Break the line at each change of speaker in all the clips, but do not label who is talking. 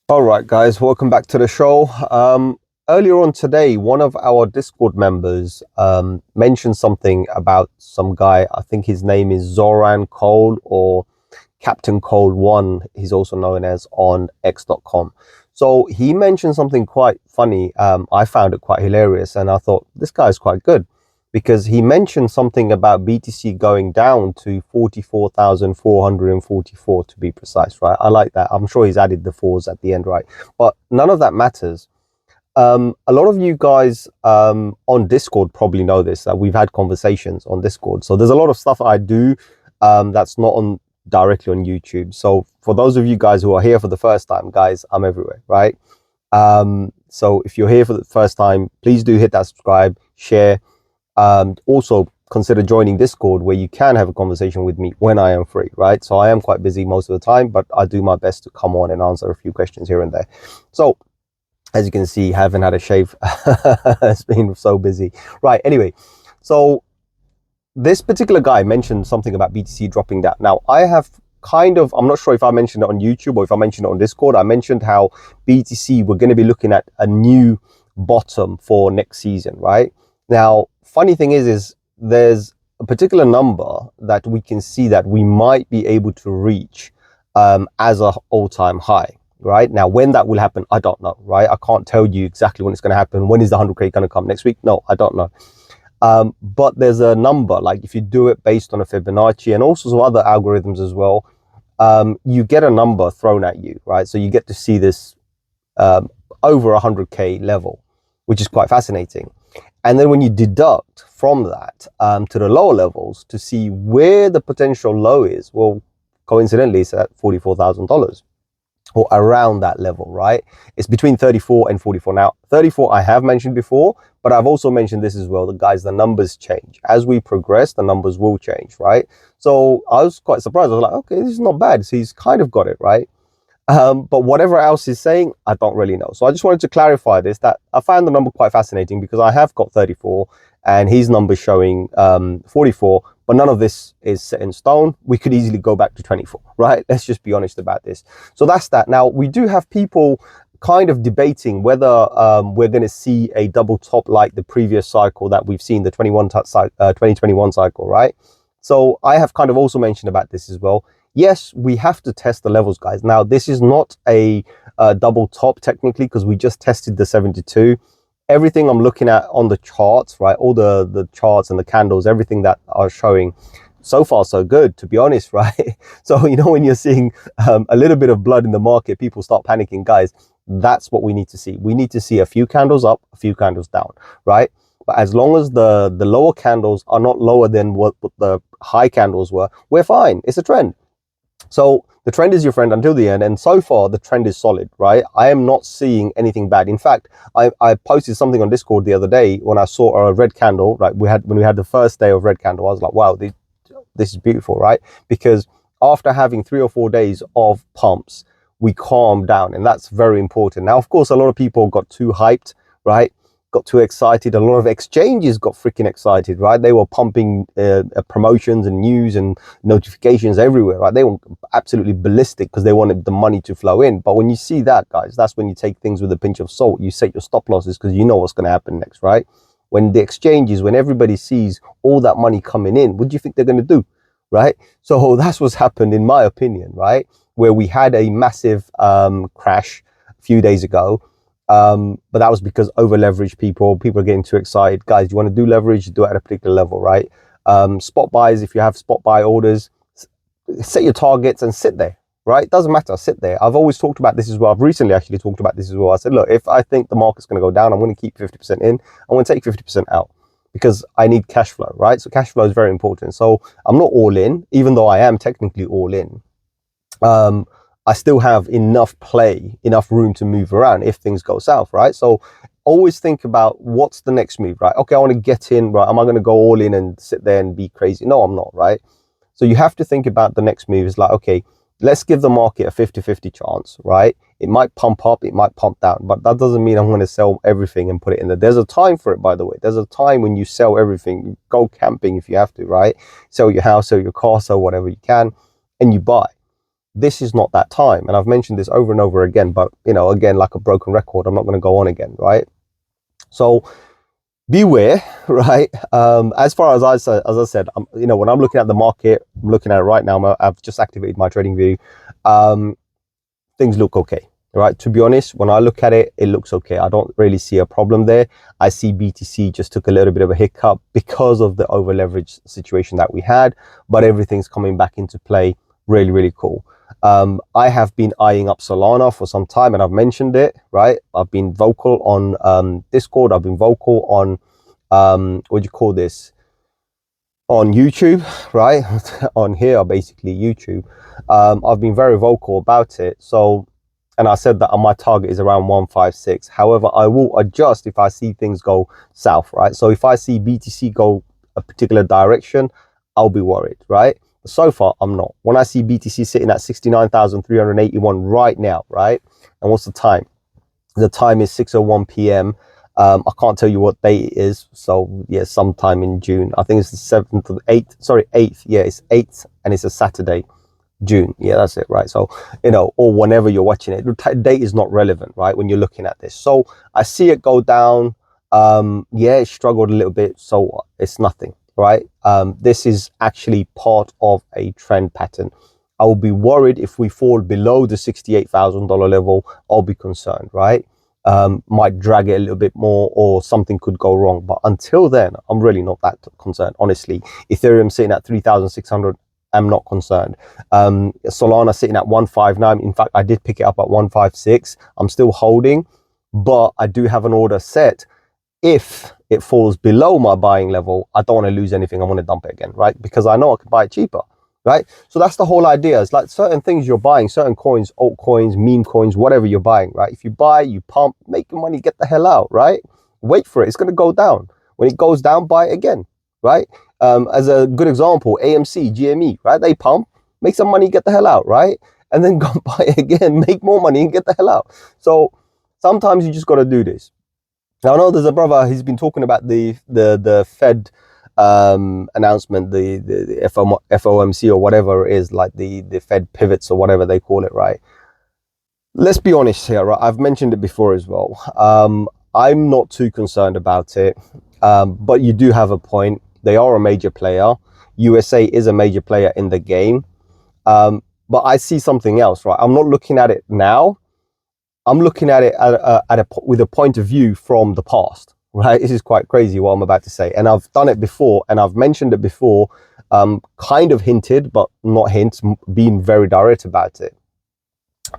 All right, guys, welcome back to the show. Earlier on today, one of our Discord members mentioned something about some guy. I think his name is Zoran Cole or Captain Cole 1. He's also known as on X.com. So he mentioned something quite funny. I found it quite hilarious, and I thought this guy's quite good because he mentioned something about BTC going down to 44,444 to be precise, right? I like that. I'm sure he's added the fours at the end, right? But none of that matters. A lot of you guys on Discord probably know this, that we've had conversations on Discord. So there's a lot of stuff I do that's not on directly on YouTube. So for those of you guys who are here for the first time, guys, I'm everywhere, right? So if you're here for the first time, please do hit that subscribe, share. Also consider joining Discord where you can have a conversation with me when I am free, right? So I am quite busy most of the time, but I do my best to come on and answer a few questions here and there. So as you can see, haven't had a shave. It's been so busy. Right, anyway, so this particular guy mentioned something about BTC dropping down. Now, I have I'm not sure if I mentioned it on YouTube or if I mentioned it on Discord. I mentioned how BTC, we're going to be looking at a new bottom for next season, right? Now, funny thing is there's a particular number that we can see that we might be able to reach as a all-time high. Right now, when that will happen, I don't know. Right, I can't tell you exactly when it's going to happen. When is the 100K going to come next week? No, I don't know. But there's a number, like if you do it based on a Fibonacci and also some other algorithms as well, you get a number thrown at you, right? So you get to see this over 100K level, which is quite fascinating. And then when you deduct from that to the lower levels to see where the potential low is, well, coincidentally, it's at $44,000 or around that level, right? It's between 34 and 44. Now, 34 I have mentioned before, but I've also mentioned this as well. The guys, the numbers change. As we progress, the numbers will change, right? So I was quite surprised. I was like, okay, this is not bad. So he's kind of got it, right? But whatever else he's saying, I don't really know. So I just wanted to clarify this, that I found the number quite fascinating because I have got 34 and his number showing 44, but none of this is set in stone. We could easily go back to 24, right? Let's just be honest about this. So that's that. Now, we do have people kind of debating whether we're going to see a double top like the previous cycle that we've seen, the 2021 cycle, right? So I have kind of also mentioned about this as well. Yes, we have to test the levels, guys. Now, this is not a double top technically because we just tested the 72. Everything I'm looking at on the charts, right? All the charts and the candles, everything that are showing so far so good, to be honest, right? So, you know, when you're seeing a little bit of blood in the market, people start panicking, guys. That's what we need to see. We need to see a few candles up, a few candles down, right? But as long as the lower candles are not lower than what the high candles were, we're fine. It's a trend. So the trend is your friend until the end, and so far the trend is solid, right? I am not seeing anything bad. In fact, I posted something on Discord the other day when I saw a red candle, right? When we had the first day of red candle, I was like, wow, this is beautiful, right? Because after having 3 or 4 days of pumps, we calmed down, and that's very important. Now, of course, a lot of people got too hyped, right? Got too excited. A lot of exchanges got freaking excited, right? They were pumping promotions and news and notifications everywhere, right? They were absolutely ballistic because they wanted the money to flow in. But when you see that, guys, that's when you take things with a pinch of salt. You set your stop losses because you know what's going to happen next, right? When the exchanges, when everybody sees all that money coming in, what do you think they're going to do, right? So that's what's happened, in my opinion, right? Where we had a massive crash a few days ago. But that was because over leveraged people are getting too excited. Guys, you want to do leverage, do it at a particular level, right? Spot buys, if you have spot buy orders, set your targets and sit there, right? Doesn't matter, sit there. I've always talked about this as well. I've recently actually talked about this as well. I said, look, if I think the market's going to go down, I'm going to keep 50% in. I'm going to take 50% out because I need cash flow, right? So cash flow is very important. So I'm not all in, even though I am technically all in. I still have enough play, enough room to move around if things go south, right? So always think about what's the next move, right? Okay, I want to get in, right? Am I going to go all in and sit there and be crazy? No, I'm not, right? So you have to think about the next move. It's like, okay, let's give the market a 50-50 chance, right? It might pump up, it might pump down, but that doesn't mean I'm going to sell everything and put it in there. There's a time for it, by the way. There's a time when you sell everything. Go camping if you have to, right? Sell your house, sell your car, sell whatever you can, and you buy. this is not that time. And I've mentioned this over and over again, but again, like a broken record, I'm not going to go on again, right? So beware, right? As far as I said, when I'm looking at the market, I'm looking at it right now. I've just activated my trading view. Things look okay, right? To be honest, when I look at it, it looks okay. I don't really see a problem there. I see BTC just took a little bit of a hiccup because of the over leverage situation that we had, but everything's coming back into play. Really, really cool. I have been eyeing up Solana for some time, and I've mentioned it, right? I've been vocal on Discord. I've been vocal on what do you call this, on YouTube, right? On here, basically YouTube. I've been very vocal about it. So, and I said that my target is around 156. However, I will adjust if I see things go south, right? So if I see BTC go a particular direction, I'll be worried, right? So far, I'm not. When I see BTC sitting at 69,381 right now, right? And what's the time? The time is 6:01 p.m. I can't tell you what day it is. So yeah, sometime in June. I think it's the 7th or 8th. Sorry, 8th. Yeah, it's 8th and it's a Saturday, June. Yeah, that's it, right? So, or whenever you're watching it, the date is not relevant, right? When you're looking at this. So I see it go down. Yeah, it struggled a little bit. So it's nothing, right? This is actually part of a trend pattern. I will be worried if we fall below the $68,000 level. I'll be concerned, right? Might drag it a little bit more, or something could go wrong. But until then, I'm really not that concerned, honestly. Ethereum sitting at 3,600, I'm not concerned. Solana sitting at 159. In fact, I did pick it up at 156. I'm still holding, but I do have an order set. If it falls below my buying level, I don't want to lose anything. I want to dump it again, right? Because I know I could buy it cheaper, right? So that's the whole idea. It's like certain things you're buying, certain coins, altcoins, meme coins, whatever you're buying, right? If you buy, you pump, make your money, get the hell out, right? Wait for it. It's going to go down. When it goes down, buy it again, right? As a good example, AMC, GME, right? They pump, make some money, get the hell out, right? And then go buy it again, make more money and get the hell out. So sometimes you just got to do this. Now, I know there's a brother, he's been talking about the Fed announcement, the FOMC or whatever it is, like the Fed pivots or whatever they call it, right? Let's be honest here, right? I've mentioned it before as well. I'm not too concerned about it, but you do have a point. They are a major player. USA is a major player in the game, but I see something else, right? I'm not looking at it now. I'm looking at it with a point of view from the past, right? This is quite crazy what I'm about to say. And I've done it before, and I've mentioned it before, kind of hinted, but not hints, being very direct about it.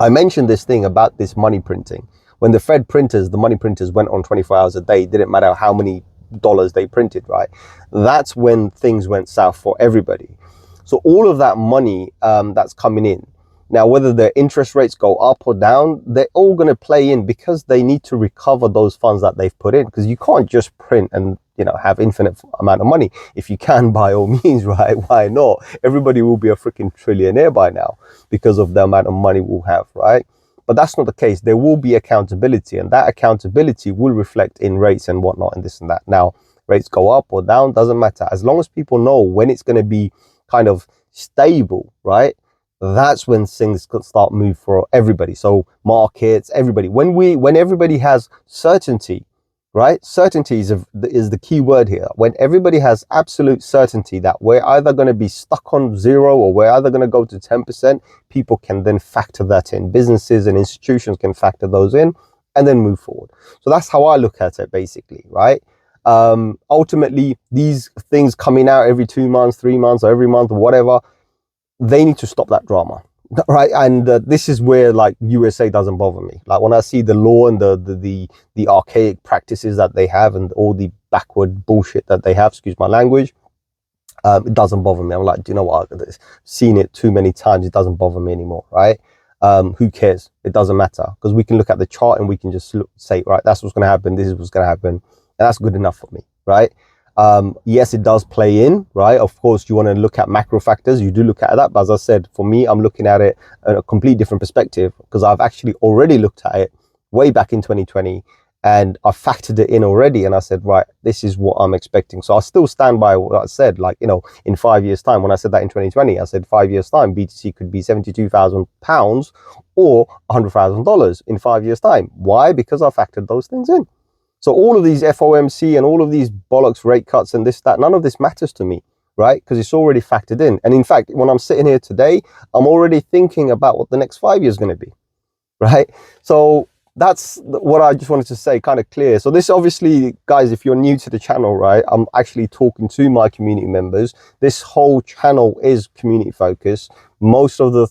I mentioned this thing about this money printing. When the Fed printers, the money printers went on 24 hours a day, it didn't matter how many dollars they printed, right? That's when things went south for everybody. So all of that money that's coming in, now, whether the interest rates go up or down, they're all going to play in because they need to recover those funds that they've put in. Because you can't just print and, have infinite amount of money. If you can, by all means, right? Why not? Everybody will be a freaking trillionaire by now because of the amount of money we'll have, right? But that's not the case. There will be accountability, and that accountability will reflect in rates and whatnot and this and that. Now, rates go up or down, doesn't matter. As long as people know when it's going to be kind of stable, right? That's when things could start move for everybody. So markets, everybody. When everybody has certainty, right? Certainty is the key word here. When everybody has absolute certainty that we're either going to be stuck on 0 or we're either going to go to 10%, people can then factor that in. Businesses and institutions can factor those in and then move forward. So that's how I look at it, basically, right? Ultimately, these things coming out every 2 months, 3 months, or every month or whatever, they need to stop that drama, right? And this is where like USA doesn't bother me. Like when I see the law and the archaic practices that they have and all the backward bullshit that they have, excuse my language, it doesn't bother me. I'm like, do you know what? I've seen it too many times. It doesn't bother me anymore, right? Who cares? It doesn't matter because we can look at the chart and we can just say, right, that's what's going to happen. This is what's going to happen. And that's good enough for me, right? Yes, it does play in, right? Of course, you want to look at macro factors. You do look at that. But as I said, for me, I'm looking at it in a completely different perspective because I've actually already looked at it way back in 2020 and I factored it in already, and I said, right, this is what I'm expecting. So I still stand by what I said. Like, you know, in 5 years time, when I said that in 2020, I said 5 years time BTC could be £72,000 or $100,000 in 5 years time. Why? Because I factored those things in. So all of these FOMC and all of these bollocks rate cuts and this, that, none of this matters to me, right? Because it's already factored in. And in fact, when I'm sitting here today, I'm already thinking about what the next 5 years is going to be, right? So that's what I just wanted to say, kind of clear. So this obviously, guys, if you're new to the channel, right, I'm actually talking to my community members. This whole channel is community focused. Most of the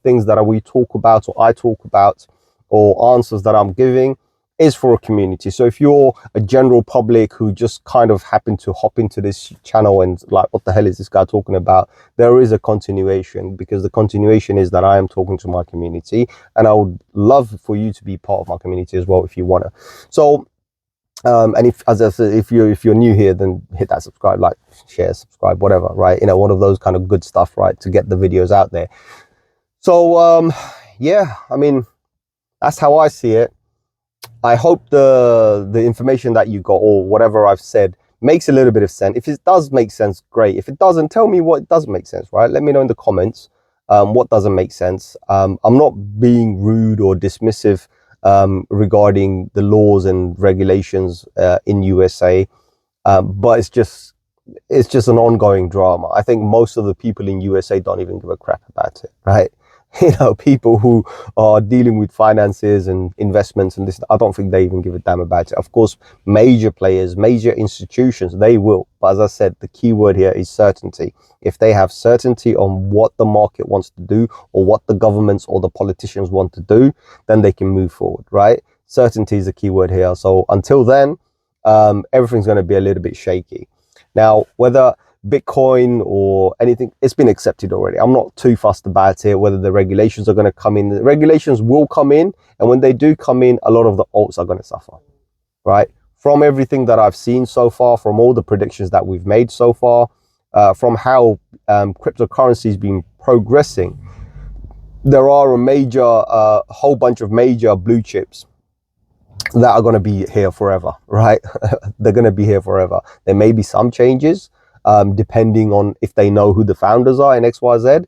things that we talk about, or I talk about, or answers that I'm giving is for a community. So if you're a general public who just kind of happen to hop into this channel and like, what the hell is this guy talking about? There is a continuation, because the continuation is that I am talking to my community, and I would love for you to be part of my community as well if you want to. So and if, as I said, if you're new here, then hit that subscribe, like, share, subscribe, whatever, right? You know, one of those kind of good stuff, right, to get the videos out there. So yeah, I mean, that's how I see it. I hope the information that you got, or whatever I've said, makes a little bit of sense. If it does make sense, great. If it doesn't, tell me what doesn't make sense, right? Let me know in the comments what doesn't make sense. I'm not being rude or dismissive regarding the laws and regulations in USA, but it's just an ongoing drama. I think most of the people in USA don't even give a crap about it, right? You know, people who are dealing with finances and investments and this, I don't think they even give a damn about it. Of course, major players, major institutions, they will. But as I said, the key word here is certainty. If they have certainty on what the market wants to do, or what the governments or the politicians want to do, then they can move forward, right? Certainty is the key word here. So until then, everything's going to be a little bit shaky. Now, whether Bitcoin or anything, it's been accepted already. I'm not too fussed about it, whether the regulations are going to come in. The regulations will come in, and when they do come in, a lot of the alts are going to suffer, right? From everything that I've seen so far, from all the predictions that we've made so far, from how cryptocurrency has been progressing, there are a whole bunch of major blue chips that are going to be here forever, right? They're going to be here forever. There may be some changes, depending on if they know who the founders are in XYZ.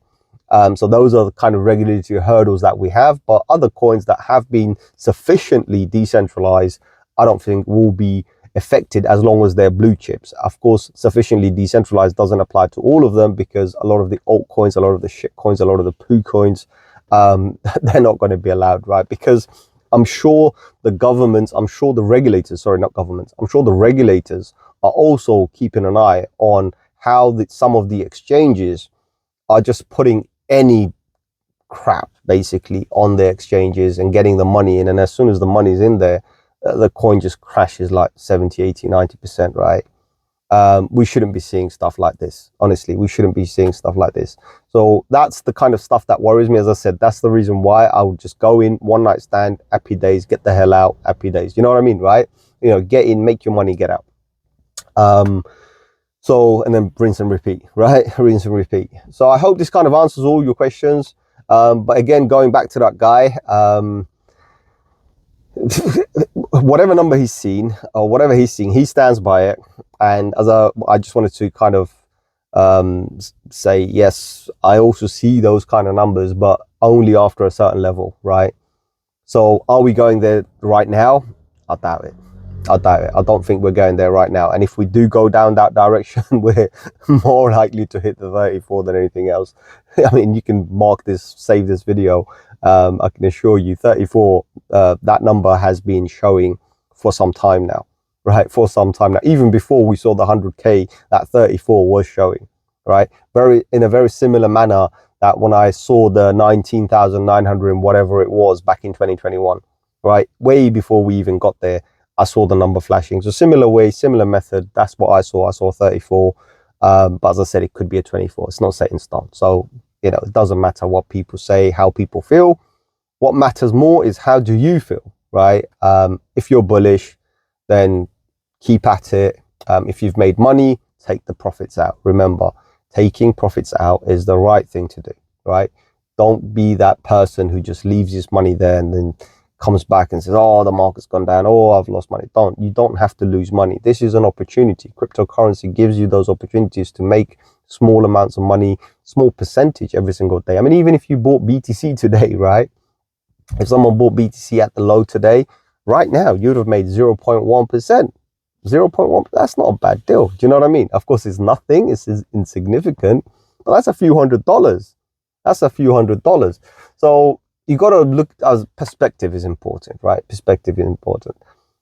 So those are the kind of regulatory hurdles that we have. But other coins that have been sufficiently decentralized, I don't think will be affected as long as they're blue chips. Of course, sufficiently decentralized doesn't apply to all of them, because a lot of the altcoins, a lot of the shit coins, a lot of the poo coins, they're not going to be allowed, right? Because I'm sure the governments, I'm sure the regulators, sorry, not governments, I'm sure the regulators are also keeping an eye on how some of the exchanges are just putting any crap basically on their exchanges and getting the money in. And as soon as the money's in there, the coin just crashes like 70, 80, 90%, right? We shouldn't be seeing stuff like this. Honestly, we shouldn't be seeing stuff like this. So that's the kind of stuff that worries me. As I said, that's the reason why I would just go in, one night stand, happy days, get the hell out, happy days. You know what I mean, right? You know, get in, make your money, get out. So, and then rinse and repeat, right? Rinse and repeat. So I hope this kind of answers all your questions. But again, going back to that guy, whatever number he's seen or whatever he's seeing, he stands by it. And as I just wanted to kind of say, yes, I also see those kind of numbers, but only after a certain level, right? So are we going there right now? I doubt it. I doubt it. I don't think we're going there right now. And if we do go down that direction, we're more likely to hit the 34 than anything else. I mean, you can mark this, save this video. I can assure you 34, that number has been showing for some time now, right? For some time now. Even before we saw the 100K, that 34 was showing, right? In a very similar manner that when I saw the 19,900 and whatever it was back in 2021, right? Way before we even got there, I saw the number flashing. So similar way, similar method. That's what I saw. I saw 34. But as I said, it could be a 24. It's not set in stone. So, you know, it doesn't matter what people say, how people feel. What matters more is how do you feel, right? If you're bullish, then keep at it. If you've made money, take the profits out. Remember, taking profits out is the right thing to do, right? Don't be that person who just leaves his money there and then comes back and says, oh, the market's gone down, oh, I've lost money. You don't have to lose money. This is an opportunity. Cryptocurrency gives you those opportunities to make small amounts of money, small percentage every single day. I mean, even if you bought BTC today, right? If someone bought BTC at the low today, right now, you'd have made 0.1%. 0.1%, that's not a bad deal. Do you know what I mean? Of course, it's nothing, it's insignificant, but that's a few $100s. That's a few $100s. So you got to look, as perspective is important, right? Perspective is important.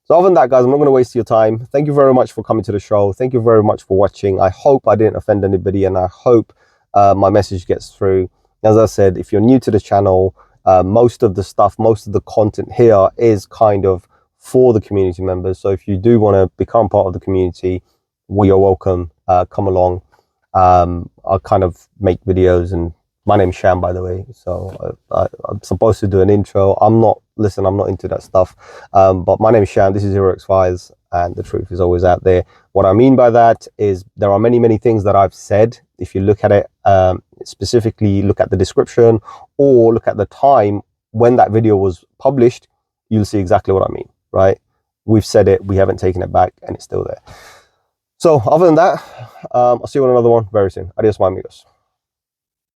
So other than that, guys, I'm not going to waste your time. Thank you very much for coming to the show. Thank you very much for watching. I hope I didn't offend anybody, and I hope my message gets through. As I said, if you're new to the channel, most of the content here is kind of for the community members. So if you do want to become part of the community, we are welcome. Come along. I'll kind of make videos, and my name's Sham, by the way. So I'm supposed to do an intro. I'm not into that stuff. But my name is Sham. This is Hero X Files, and the truth is always out there. What I mean by that is there are many, many things that I've said. If you look at it, specifically look at the description or look at the time when that video was published, you'll see exactly what I mean, right? We've said it, we haven't taken it back, and it's still there. So other than that, I'll see you on another one very soon. Adios, my amigos.